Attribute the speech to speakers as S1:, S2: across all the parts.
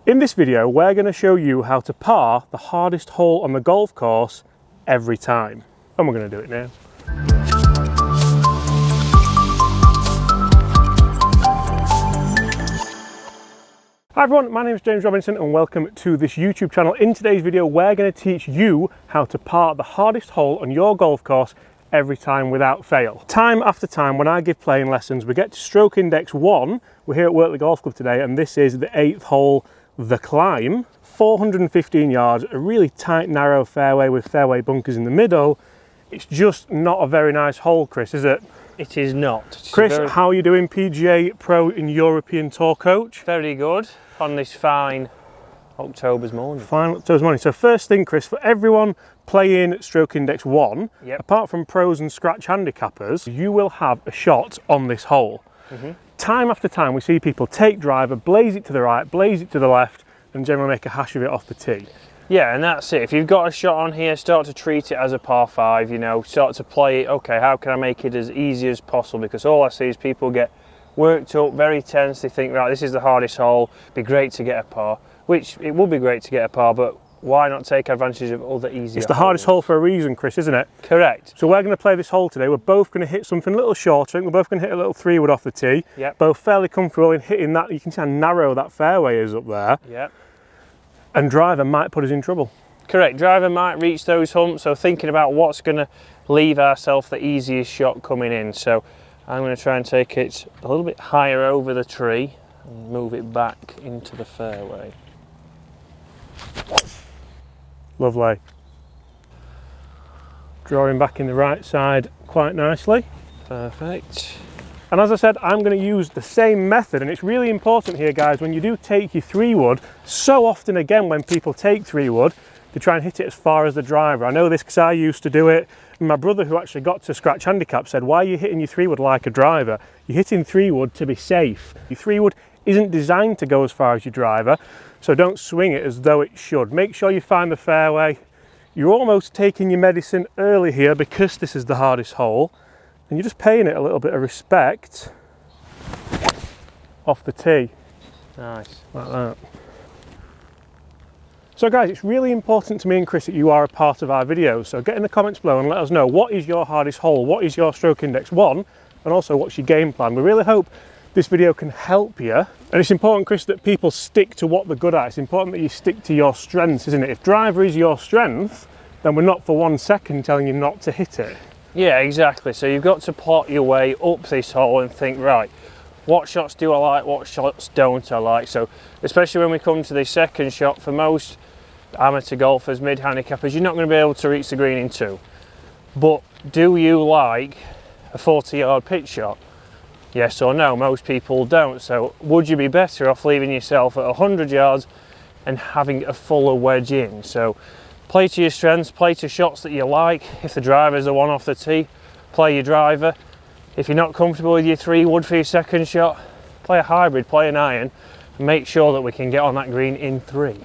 S1: In this video, we're going to show you how to par the hardest hole on the golf course every time. And we're going to do it now. Hi everyone, my name is James Robinson and welcome to this YouTube channel. In today's video, we're going to teach you how to par the hardest hole on your golf course every time without fail. Time after time, when I give playing lessons, we get to stroke index 1. We're here at Workley Golf Club today, and this is the 8th hole, the climb. 415 yards, a really tight, narrow fairway with fairway bunkers in the middle. It's just not a very nice hole, Chris, is it?
S2: It is not.
S1: Chris, how are you doing, PGA Pro in European Tour coach?
S2: Very good on this fine October's morning.
S1: Fine October's morning. So first thing, Chris, for everyone playing stroke index 1, apart from pros and scratch handicappers, you will have a shot on this hole. Time after time, we see people take driver, blaze it to the right, blaze it to the left, and generally make a hash of it off the tee.
S2: Yeah, and that's it. If you've got a shot on here, start to treat it as a par 5, you know, start to play it, okay, how can I make it as easy as possible? Because all I see is people get worked up, very tense, they think, right, this is the hardest hole, it'd be great to get a par, which it would be great to get a par, but why not take advantage of other easier
S1: It's the hardest hole for a reason, Chris, isn't it?
S2: Correct.
S1: So we're going to play this hole today. We're both going to hit something a little shorter. We're both going to hit a little 3-wood off the tee.
S2: Yep.
S1: Both fairly comfortable in hitting that. You can see how narrow that fairway is up there.
S2: Yep.
S1: And driver might put us in trouble.
S2: Correct. Driver might reach those humps, so thinking about what's going to leave ourselves the easiest shot coming in. So I'm going to try and take it a little bit higher over the tree and move it back into the fairway.
S1: Lovely. Drawing back in the right side quite nicely.
S2: Perfect.
S1: And as I said, I'm going to use the same method, and it's really important here, guys, when you do take your 3-wood, so often again when people take 3-wood, they try and hit it as far as the driver. I know this because I used to do it, and my brother, who actually got to scratch handicap, said, why are you hitting your 3-wood like a driver? You're hitting 3-wood to be safe. Your 3-wood isn't designed to go as far as your driver, so don't swing it as though it should. Make sure you find the fairway. You're almost taking your medicine early here because this is the hardest hole, and you're just paying it a little bit of respect off the tee.
S2: Nice.
S1: Like that. So guys, it's really important to me and Chris that you are a part of our videos, so get in the comments below and let us know what is your hardest hole, what is your stroke index 1, and also what's your game plan. We really hope this video can help you, and it's important, Chris, that people stick to what they're good at. It's important that you stick to your strengths, isn't it? If driver is your strength, then we're not for 1 second telling you not to hit it.
S2: Yeah, exactly. So you've got to plot your way up this hole and think, right, what shots do I like, what shots don't I like? So especially when we come to the second shot, for most amateur golfers, mid-handicappers, you're not going to be able to reach the green in 2. But do you like a 40-yard pitch shot? Yes or no? Most people don't. So would you be better off leaving yourself at 100 yards and having a fuller wedge in? So play to your strengths, play to shots that you like. If the driver is the one off the tee, play your driver. If you're not comfortable with your 3-wood for your second shot, play a hybrid, play an iron, and make sure that we can get on that green in 3.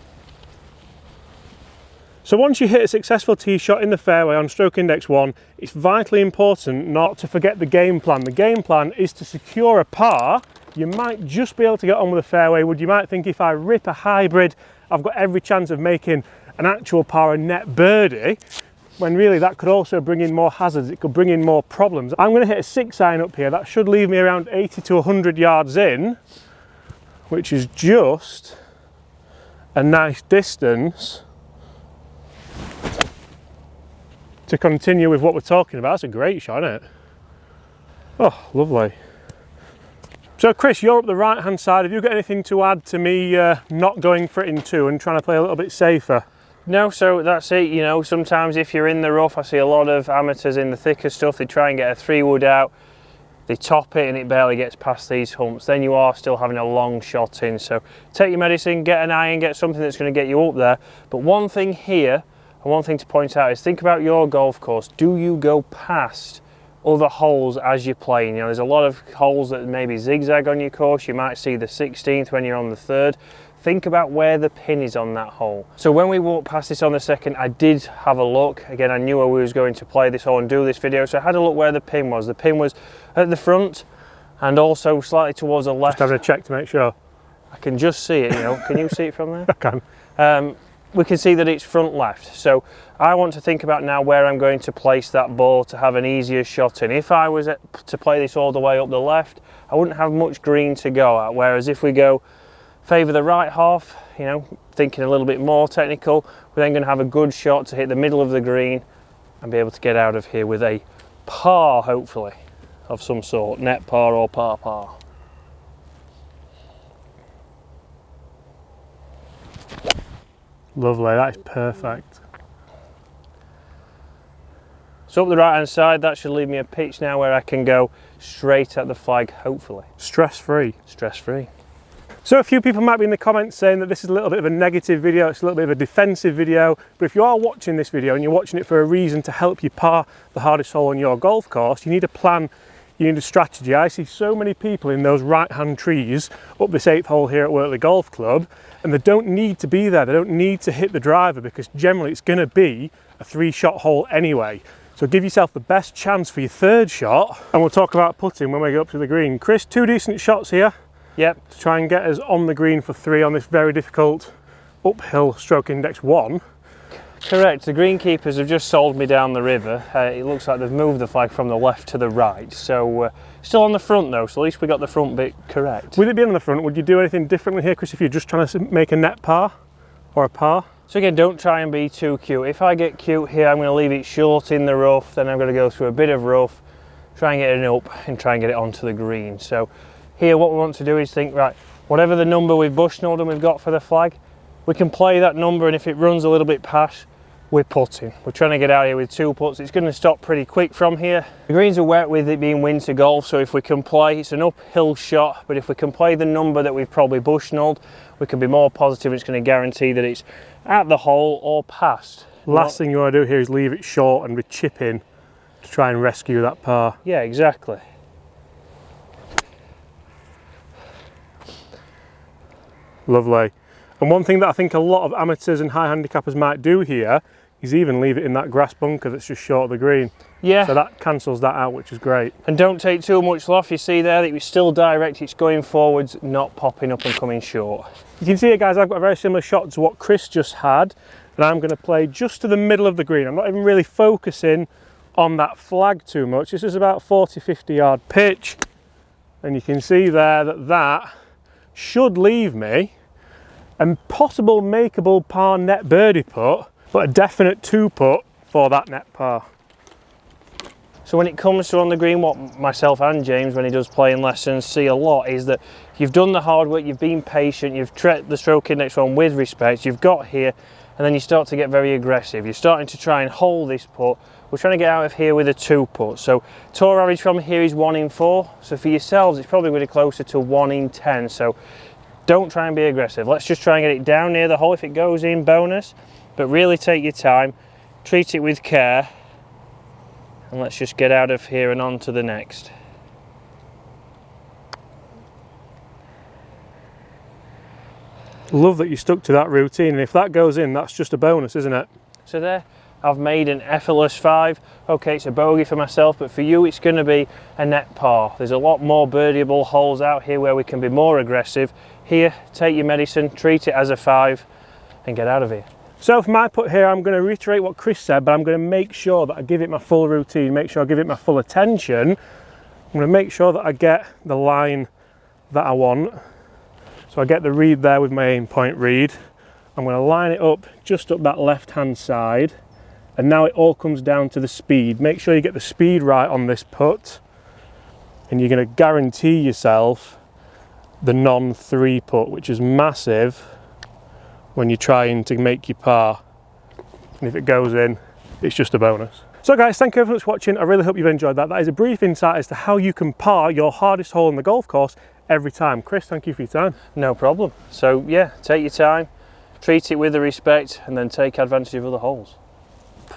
S1: So once you hit a successful tee shot in the fairway on stroke index 1, it's vitally important not to forget the game plan. The game plan is to secure a par. You might just be able to get on with a fairway wood. You might think, if I rip a hybrid, I've got every chance of making an actual par, a net birdie, when really that could also bring in more hazards. It could bring in more problems. I'm going to hit a 6-iron up here. That should leave me around 80 to 100 yards in, which is just a nice distance to continue with what we're talking about. That's a great shot, isn't it? Oh, lovely. So Chris, you're up the right hand side. Have you got anything to add to me not going for it in 2 and trying to play a little bit safer?
S2: No, so that's it. You know, sometimes if you're in the rough, I see a lot of amateurs in the thicker stuff, they try and get a 3-wood out, they top it and it barely gets past these humps. Then you are still having a long shot in. So take your medicine, get an iron, get something that's going to get you up there. But one thing here, and one thing to point out, is think about your golf course. Do you go past other holes as you're playing? You know, there's a lot of holes that maybe zigzag on your course. You might see the 16th when you're on the 3rd. Think about where the pin is on that hole. So when we walked past this on the second, I did have a look. Again, I knew I was going to play this hole and do this video, so I had a look where the pin was. The pin was at the front and also slightly towards the left.
S1: Just having a check to make sure.
S2: I can just see it, you know. Can you see it from there?
S1: I can.
S2: We can see that it's front left. So I want to think about now where I'm going to place that ball to have an easier shot in. If I was to play this all the way up the left, I wouldn't have much green to go at. Whereas if we go favour the right half, you know, thinking a little bit more technical, we're then going to have a good shot to hit the middle of the green and be able to get out of here with a par, hopefully, of some sort, net par or par.
S1: Lovely, that is perfect.
S2: So up the right hand side, that should leave me a pitch now where I can go straight at the flag, hopefully.
S1: Stress-free.
S2: Stress-free.
S1: So a few people might be in the comments saying that this is a little bit of a negative video, it's a little bit of a defensive video, but if you are watching this video and you're watching it for a reason to help you par the hardest hole on your golf course, you need a plan, you need a strategy. I see so many people in those right-hand trees up this 8th hole here at Wortley Golf Club, and they don't need to be there, they don't need to hit the driver because generally it's going to be a 3-shot hole anyway. So give yourself the best chance for your 3rd shot, and we'll talk about putting when we go up to the green. Chris, 2 decent shots here.
S2: Yep.
S1: To try and get us on the green for 3 on this very difficult uphill stroke index 1.
S2: Correct. The greenkeepers have just sold me down the river. It looks like they've moved the flag from the left to the right. So still on the front though, so at least we got the front bit correct.
S1: With it being on the front, would you do anything differently here, Chris, if you're just trying to make a net par or a par?
S2: So again, don't try and be too cute. If I get cute here, I'm going to leave it short in the rough, then I'm going to go through a bit of rough, try and get it up and try and get it onto the green. So here what we want to do is think, right, whatever the number we've bushnelled and we've got for the flag, we can play that number, and if it runs a little bit past, we're putting. We're trying to get out here with 2 putts. It's going to stop pretty quick from here. The greens are wet with it being winter golf, so if we can play, it's an uphill shot, but if we can play the number that we've probably bushnelled, we can be more positive. It's going to guarantee that it's at the hole or past.
S1: Last thing you want to do here is leave it short and be chipping to try and rescue that par.
S2: Yeah, exactly.
S1: Lovely. And one thing that I think a lot of amateurs and high handicappers might do here is even leave it in that grass bunker that's just short of the green.
S2: Yeah.
S1: So that cancels that out, which is great.
S2: And don't take too much loft. You see there that it's still direct, it's going forwards, not popping up and coming short.
S1: You can see here, guys, I've got a very similar shot to what Chris just had, and I'm going to play just to the middle of the green. I'm not even really focusing on that flag too much. This is about 40-50 yard pitch, and you can see there that that should leave me a possible makeable par net birdie putt, but a definite 2 putt for that net par.
S2: So when it comes to on the green, what myself and James, when he does playing lessons, see a lot is that you've done the hard work, you've been patient, you've treated the stroke index one with respect, you've got here, and then you start to get very aggressive. You're starting to try and hold this putt. We're trying to get out of here with a 2 putt. So tour average from here is 1 in 4. So for yourselves, it's probably really closer to 1 in 10. So don't try and be aggressive. Let's just try and get it down near the hole. If it goes in, bonus. But really take your time, treat it with care, and let's just get out of here and on to the next.
S1: Love that you stuck to that routine, and if that goes in, that's just a bonus, isn't it?
S2: So there, I've made an effortless 5. Okay, it's a bogey for myself, but for you it's going to be a net par. There's a lot more birdieable holes out here where we can be more aggressive. Here, take your medicine, treat it as a 5, and get out of here.
S1: So for my putt here, I'm going to reiterate what Chris said, but I'm going to make sure that I give it my full routine, make sure I give it my full attention. I'm going to make sure that I get the line that I want. So I get the read there with my aim point read. I'm going to line it up just up that left hand side, and now it all comes down to the speed. Make sure you get the speed right on this putt, and you're going to guarantee yourself the non-3 putt, which is massive when you're trying to make your par. And if it goes in, it's just a bonus. So guys, thank you very much for watching. I really hope you've enjoyed that. That is a brief insight as to how you can par your hardest hole on the golf course every time. Chris, thank you for your time.
S2: No problem. So yeah, take your time, treat it with the respect, and then take advantage of other holes.